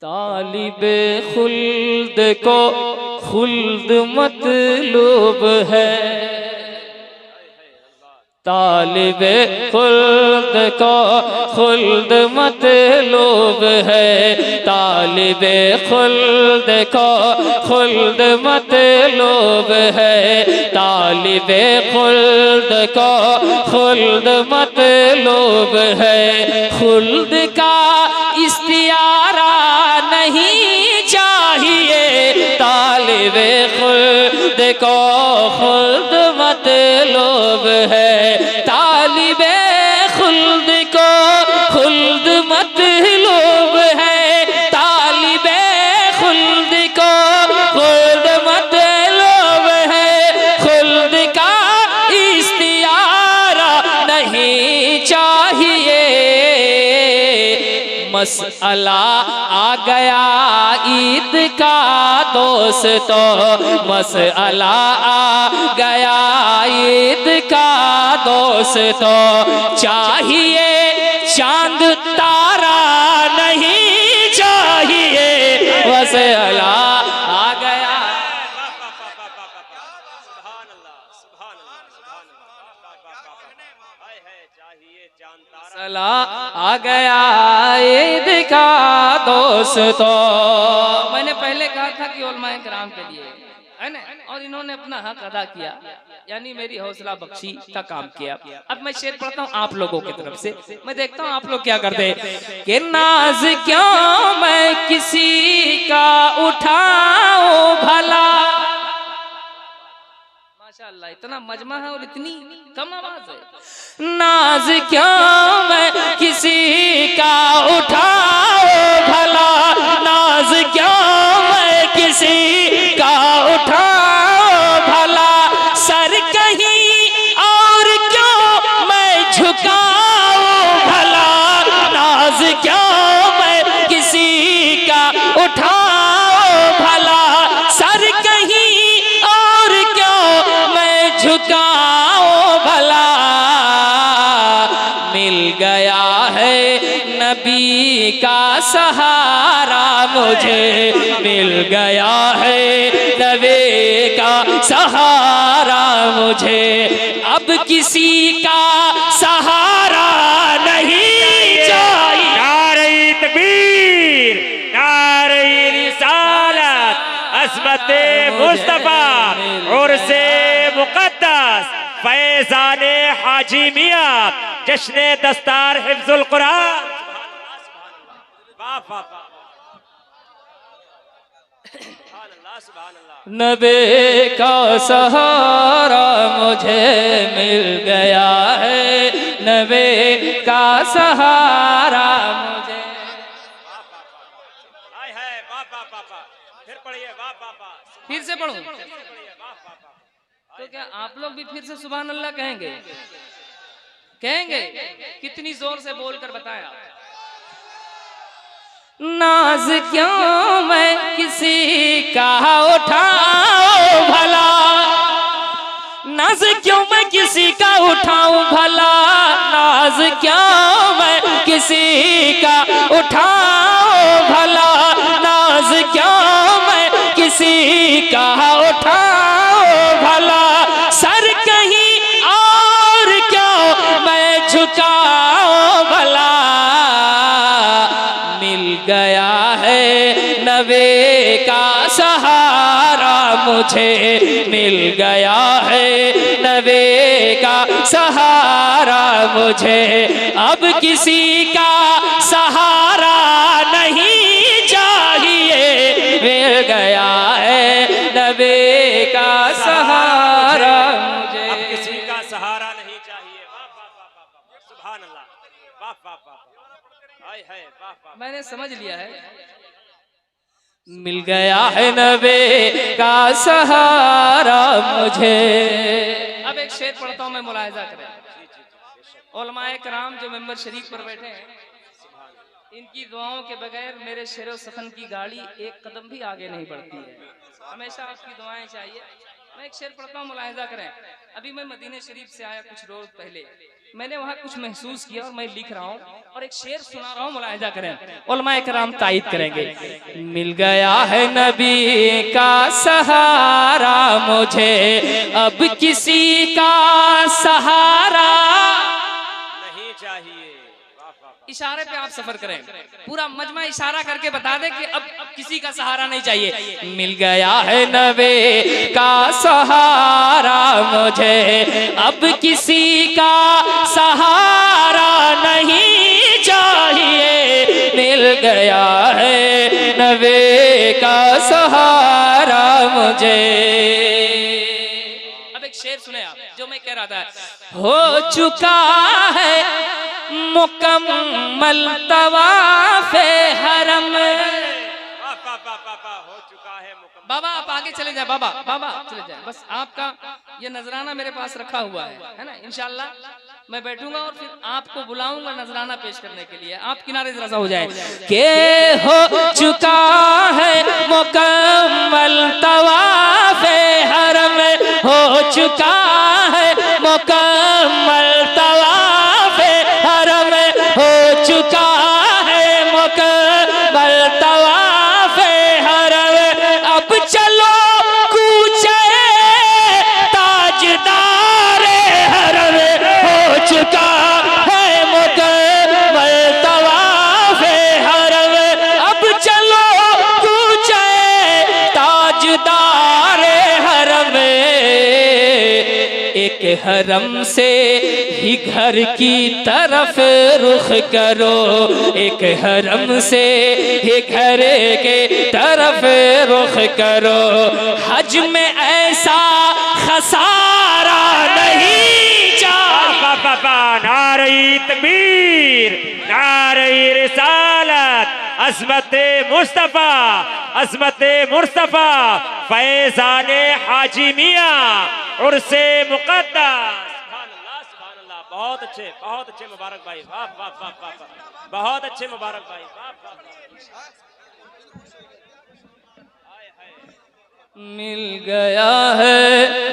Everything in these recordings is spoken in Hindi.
तालिबे खुल्द को खुल्द मतलूब है, तालिबे खुल्द को खुल्द मतलूब है, तालिबे खुल्द को खुल्द मतलूब है, तालिबे खुल्द को खुल्द मतलूब है। खुल्द का इस्तियारा नहीं चाहिए, तालिबे खुल्द को खुल्द मतलूब है, तालिबे खुल्द को खुल्द मतलूब है, तालिबे खुल्द को खुल्द मतलूब है। खुल्द का इस्तियारा नहीं चाहिए। मसला आ गया ईद का दोस्तों, मसला आ गया ईद का दोस्तों, चाहिए चांद तारा नहीं चाहिए, मसला आ गया। मसला आ गया ईद का दोस्तों। मैंने पहले कहा था कि उलमाए किराम के लिए है ना, और इन्होंने अपना हक अदा किया, यानी मेरी हौसला बख्शी का काम किया। अब मैं शेर पढ़ता हूँ आप लोगों की तरफ से, मैं देखता हूँ आप लोग क्या करते हैं। कि नाज क्यों मैं किसी का उठाऊं भला, माशाअल्लाह इतना मजमा है और इतनी कम आवाज है। नाज क्यों मैं किसी का उठाऊं भला, नाज क्यों मैं किसी का उठाऊं भला, सर कहीं और क्यों मैं झुकाऊं भला, नाज क्यों मैं किसी का उठाऊं भला, सर कहीं और क्यों मैं झुकाऊं भला। मिल गया है नबी का सहारा मुझे, मिल गया है नबी का सहारा मुझे, अब किसी का सहारा नहीं चाहिए। नारे तकबीर, नारे रिसालत, अस्मते मुस्तफा, उर्से मुकद्दस, फैजाने हाजी मियां, जश्ने दस्तार हिफ्जुल कुरान। नबी का सहारा मुझे मिल गया है, नबी का सहारा मुझे। फिर से पढ़ूं तो क्या आप लोग भी फिर से सुभान अल्लाह कहेंगे? कहेंगे? कितनी जोर से बोलकर बताया। नाज क्यों मैं किसी का उठाऊं भला, नाज क्यों मैं किसी का उठाऊं भला, नाज क्यों मैं किसी का उठाऊं भला, नाज क्यों मैं किसी का उठाऊं भला, सर कहीं और क्यों मैं झुकाऊं भला। मिल गया है नबी का सहारा मुझे, मिल गया है नबी का सहारा मुझे, अब किसी का सहारा नहीं चाहिए। मिल गया है नबी का सहारा मुझे, अब किसी का सहारा नहीं चाहिए। सुभान अल्लाह, वाह वाह वाह, मैंने समझ लिया है। मिल गया है नबी का सहारा मुझे। अब एक शेर पढ़ता हूं मैं, मुलाहिजा करें। उलमाए कराम जो मेंबर शरीफ पर बैठे हैं, इनकी दुआओं के बगैर मेरे शेरो सखन की गाड़ी एक कदम भी आगे नहीं बढ़ती है। हमेशा आपकी दुआएं चाहिए। मैं एक शेर पढ़ता हूँ, मुलाहिजा करें। अभी मैं मदीने शरीफ से आया कुछ रोज पहले, मैंने वहां कुछ महसूस किया और मैं लिख रहा हूँ और एक शेर सुना रहा हूँ, मुलाहिजा करें, उलमाए किराम तायीद करेंगे। मिल गया है नबी का सहारा मुझे, अब किसी का सहारा नहीं चाहिए। इशारे पे आप सफर करें, पूरा मजमा इशारा करके बता दे कि अब किसी का सहारा नहीं चाहिए। मिल गया है नबी का सहारा मुझे, अब किसी का सहारा नहीं चाहिए। मिल गया है नबी का सहारा मुझे। अब एक शेर सुने आप, जो मैं कह रहा था, हो चुका है मुकम्मल तवाफ़े हरम। हो चुका है मुकम्मल। बाबा आप आगे चले जाए, बाबा बाबा चले जाए, बस आपका ये नजराना मेरे पास रखा हुआ है ना। इंशाल्लाह मैं बैठूंगा और फिर आपको बुलाऊंगा नजराना पेश करने के लिए। आप किनारे जरा सा हो जाए। के हो चुका है मुकम्मल तवाफ़े हरम, हो चुका है मुकम्मल तवाफ़े हरम, हो चुका है मुकम्मल तवाफ़े हरम। अब चलो कूचे ताजदार हरम, हो चुका है मुकम्मल तवाफ़े हरम। अब चलो कूचे ताजदार हरम। एक हरम से ही घर की तरफ रुख करो, एक हरम से ही घर के तरफ रुख करो। हज में ऐसा खसारा नहीं चाहिए। नारे तकबीर, नारे रिसालत, अज़मत मुस्तफा, अज़मत मुस्तफा, फैज़ाने हाजी मियां उर्से मुक़द्दस। बहुत अच्छे मुबारक भाई, वाह वाह वाह वाह, बहुत अच्छे मुबारक भाई, वाह वाह। मिल गया है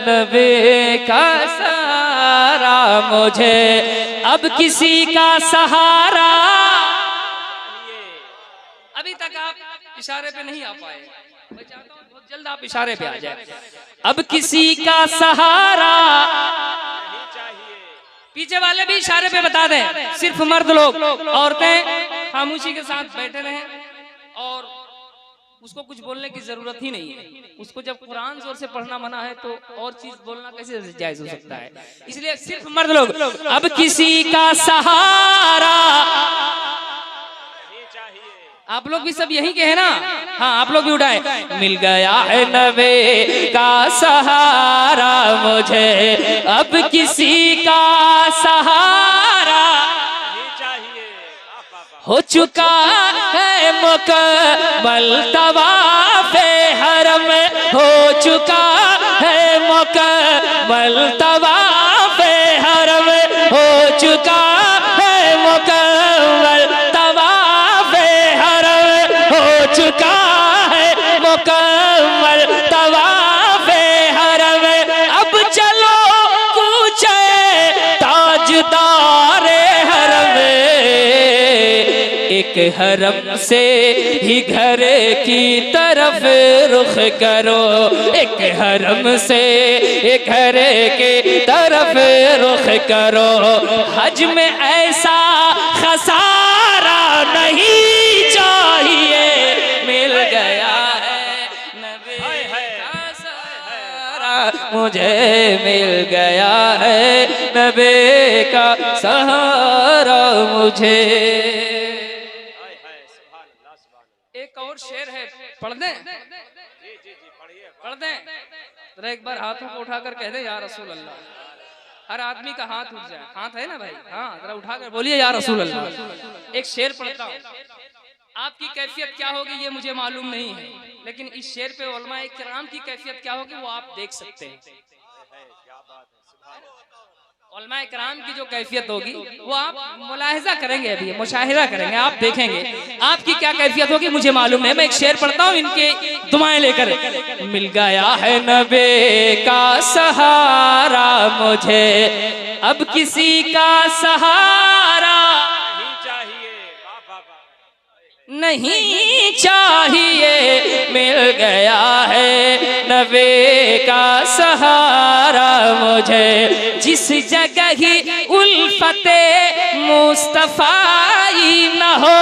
नबी का सहारा मुझे, अब किसी का सहारा। अभी तक आप इशारे पे नहीं आ पाए, मैं चाहता हूँ बहुत जल्द आप इशारे पे आ जाए। अब किसी का सहारा नहीं चाहिए। पीछे वाले भी इशारे पे बता दें, सिर्फ मर्द लोग, औरतें खामोशी के साथ बैठे रहें और उसको कुछ बोलने की जरूरत ही नहीं है। उसको जब कुरान जोर से पढ़ना मना है तो और चीज बोलना कैसे जायज हो सकता है। इसलिए सिर्फ मर्द लोग, अब किसी का सहारा। आप लोग भी सब यही के हैं ना? हाँ आप लोग भी उठाएं। मिल गया है नबी का सहारा मुझे, अब किसी का सहारा हो चुका है मुकम्मल तवाफ़े हरम, हो चुका है मुकम्मल तवाफ़े हरम, हो चुका है मुकम्मल तवाफ़े हरम, हो चुका है मुकम्मल तवाफ़े हरम। अब चलो कूचे ताजदार हरम, एक हरम से ही घर की तरफ रुख करो, एक हरम से घर की तरफ रुख करो। हज में ऐसा खसारा नहीं चाहिए। मिल गया है नबी का सहारा मुझे, मिल गया है नबी का सहारा मुझे। एक और शेर है, पढ़ दें? पढ़ दें? जरा एक बार हाथों को उठाकर कह दे या रसूल अल्लाह। हर आदमी का हाथ उठ जाए, हाथ है ना भाई? हाँ जरा उठाकर बोलिए या रसूल अल्लाह। एक शेर पढ़ता हूँ, आपकी कैफियत क्या होगी ये मुझे मालूम नहीं है, लेकिन इस शेर पे उलमाए किराम की कैफियत क्या होगी वो आप देख सकते हैं। उलमा इकराम की जो कैफियत होगी वो आप मुलाहिजा करेंगे, अभी मुशाहिदा करेंगे, आप देखेंगे आपकी क्या कैफियत होगी मुझे मालूम है। मैं एक शेर पढ़ता हूँ इनके दुआएं लेकर। मिल गया है नबी का सहारा मुझे, अब किसी का सहारा नहीं चाहिए। मिल गया है नबी का सहारा मुझे, जिस जगह ही उल्फते मुस्तफाई न हो,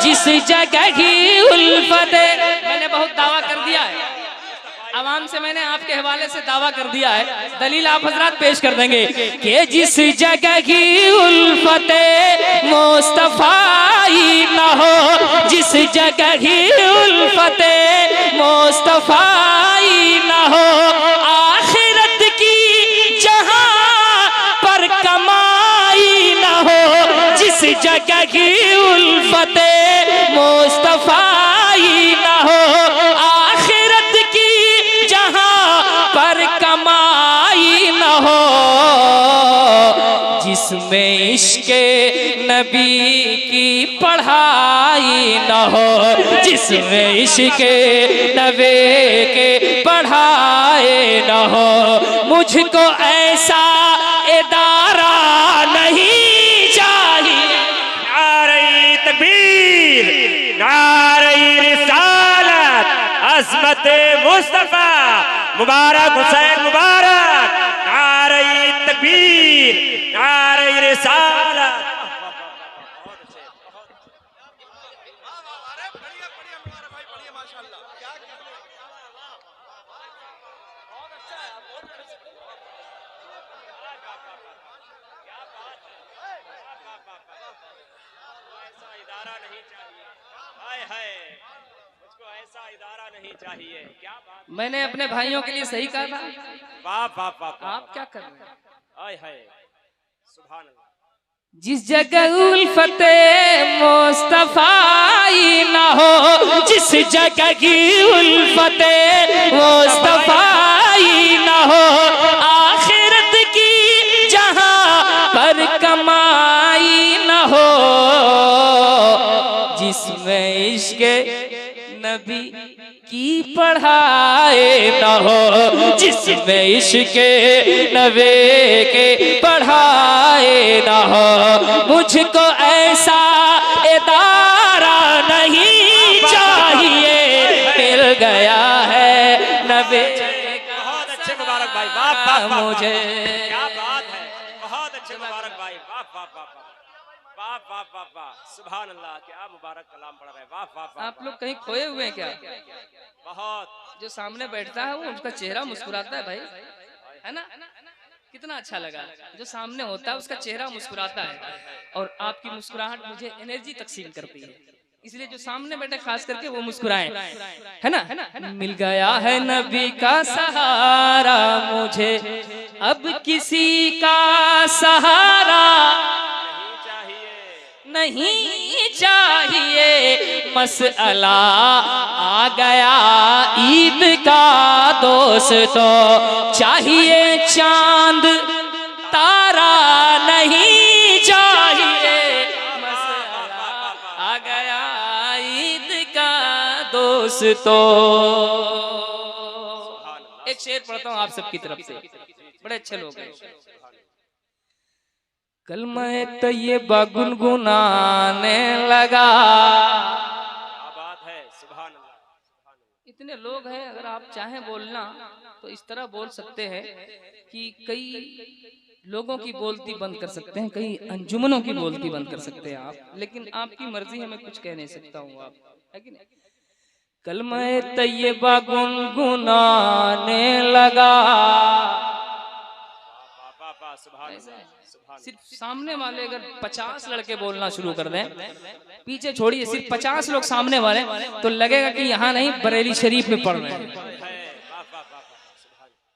जिस जगह ही उल्फते। मैंने बहुत दावा कर दिया है आवाम से, मैंने आपके हवाले से दावा कर दिया है, दलील आप हजरात पेश कर देंगे कि जिस जगह की उल्फते मुस्तफाई न हो, जिस जगह की उल्फते मुस्तफाई न हो, आखिरत की जहां पर कमाई न हो, जिस जगह की उल्फते मुस्तफाई न हो, आखिरत की पर कमाई न हो, जिसमें इश्क़े नबी की पढ़ाई न हो, जिसमें इश्क़े नबी के पढ़ाए न हो। मुझको ऐसा इदारा नहीं चाहिए। नारे तकबीर, नारे रिसालत, अज़मत मुस्तफा मुबारक, हुसैन मुबारक, नारे तकबीर, नारे रिसालत। चाहिए। क्या बात, मैंने अपने भाइयों के लिए सही कहा था। वाह वाह वाह, आप क्या कर रहे हैं? आय हाय, सुभान अल्लाह। जिस जगह उल्फते मुस्तफाई न हो, जिस जगह की उल्फते मुस्तफाई न हो, आखिरत की जहां पर कमाई न हो, जिसमें इश्क़े नबी की पढ़ाए न हो, जिसमें इश्क़े नबी के पढ़ाए न हो। मुझको ऐसा इदारा नहीं चाहिए। मिल गया है नबी। बहुत अच्छे मुबारक भाई, वाह वाह वाह, मुझे क्या बात है, बहुत अच्छे मुबारक भाई, वाह वाह वाह वाह वाह वाह वाह, सुभान अल्लाह, क्या मुबारक कलाम पढ़ रहे हैं, वाह वाह वाह। आप लोग कहीं खोए हुए हैं क्या? बहुत। जो सामने बैठता है वो उसका चेहरा मुस्कुराता है भाई, है ना? कितना अच्छा लगा। जो सामने होता है उसका चेहरा मुस्कुराता है, और आपकी मुस्कुराहट मुझे एनर्जी तकसीम करती है, इसलिए जो सामने बैठे खास करके वो मुस्कुराएं, है ना? मिल गया है नबी का सहारा मुझे, अब किसी का सहारा नहीं चाहिए। मसला आ गया ईद का दोस्तों, चाहिए चांद तारा नहीं चाहिए। मसला आ गया ईद का दोस्तों। एक शेर पढ़ता हूँ आप सबकी तरफ से, बड़े अच्छे लोग हैं। कलमे तैयबा गुनगुनाने लगा। बात है, सुभान अल्लाह। इतने लोग हैं, अगर आप चाहें बोलना तो इस तरह बोल सकते हैं कि कई लोगों की बोलती बंद कर सकते हैं, कई अंजुमनों की बोलती बंद कर सकते हैं आप, लेकिन आपकी मर्जी है, मैं कुछ कह नहीं सकता हूँ, आप है कि नहीं? कलमे तैयबा गुनगुनाने लगा। सिर्फ सामने वाले अगर 50 लड़के बोलना शुरू कर दें, पीछे छोड़िए, सिर्फ 50 लोग सामने वाले, तो लगेगा कि यहाँ नहीं बरेली शरीफ में पढ़ रहे हैं।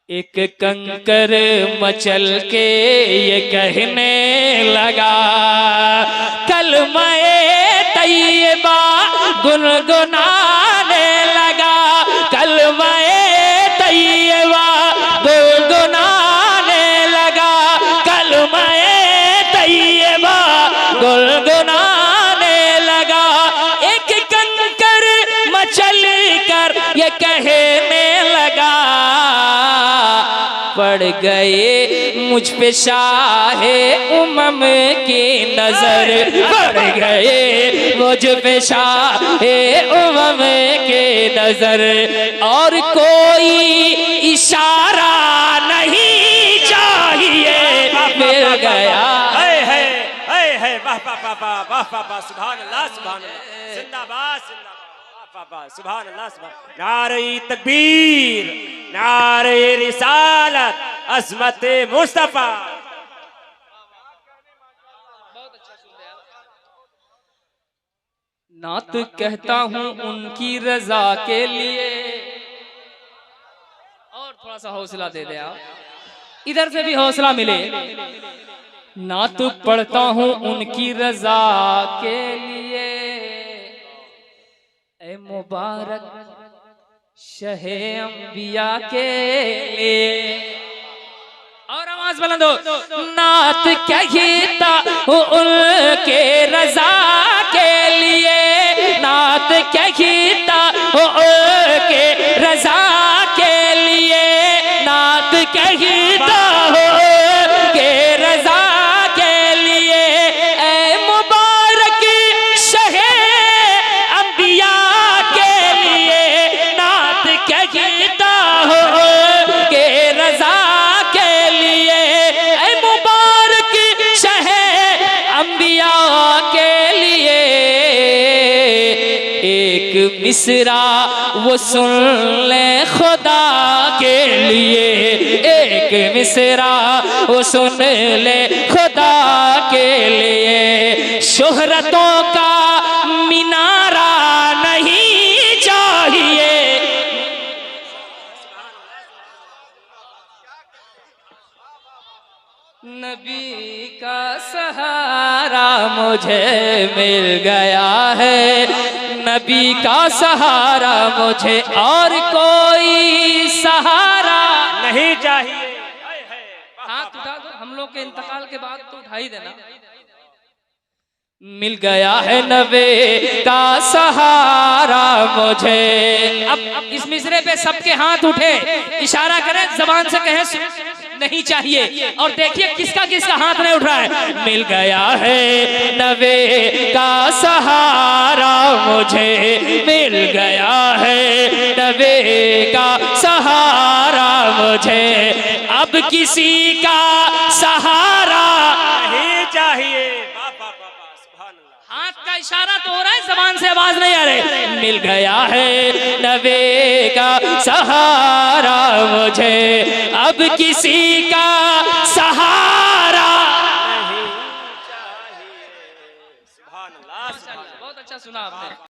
एक कंकर मचल के ये कहने लगा, कलमे तैयबा गुनगुनाने लगा, कलमे तैयबा गुनगुनाने लगा, कलमे ये कहने लगा, पड़ गए मुझ पे शाहे उमम की नजर, पड़ गए मुझ पे शाहे उमम की नजर, और कोई इशारा नहीं चाहिए, मिल गया। वाह वाह वाह वाह वाह वाह, सुभान अल्लाह सुभान अल्लाह, जिंदाबाद जिंदाबाद, वाह वाह सुभान अल्लाह सुभान, नारे तकबीर, नारे रिसालत, अज़मत मुस्तफा। नात कहता हूँ उनकी रजा के लिए, और थोड़ा सा हौसला दे दे आप, इधर से भी हौसला मिले। नात पढ़ता हूँ उनकी रजा के लिए, ए मुबारक शहे अंबिया के लिए, और आवाज बुलंद हो। नात कहता हूँ उनके रजा के लिए, नात कहता हूँ उनके रजा के लिए, नात कहता हूँ उनके रजा के लिए, ए मुबारक शहे अंबिया के लिए, नात कहता हूँ उनके रजा के लिए, ए मुबारक शहे अंबिया के लिए। एक मिसरा वो सुन ले खुदा के लिए, एक मिसरा वो सुन ले खुदा के लिए, शोहरतों का मीनारा नहीं चाहिए। नबी का सहारा मुझे मिल गया है, नबी का सहारा मुझे और कोई सहारा नहीं चाहिए। हाथ उठा दो, हम लोग के इंतकाल के बाद तो उठा ही देना। मिल गया है नबी का सहारा मुझे। अब इस मिसरे पे सबके हाथ उठे, इशारा करें, जबान से कहें नहीं चाहिए, और देखिए किसका किसका हाथ नहीं उठ रहा है। मिल गया है नबी का सहारा मुझे, मिल गया है नबी का सहारा मुझे, अब किसी का सहारा नहीं चाहिए। हाथ का इशारा तो हो रहा है, जबान से आवाज नहीं आ रही। मिल गया है नबी का सहारा मुझे, अब किसी का सहारा नहीं चाहिए। सुभान अल्लाह, बहुत अच्छा सुना आपने।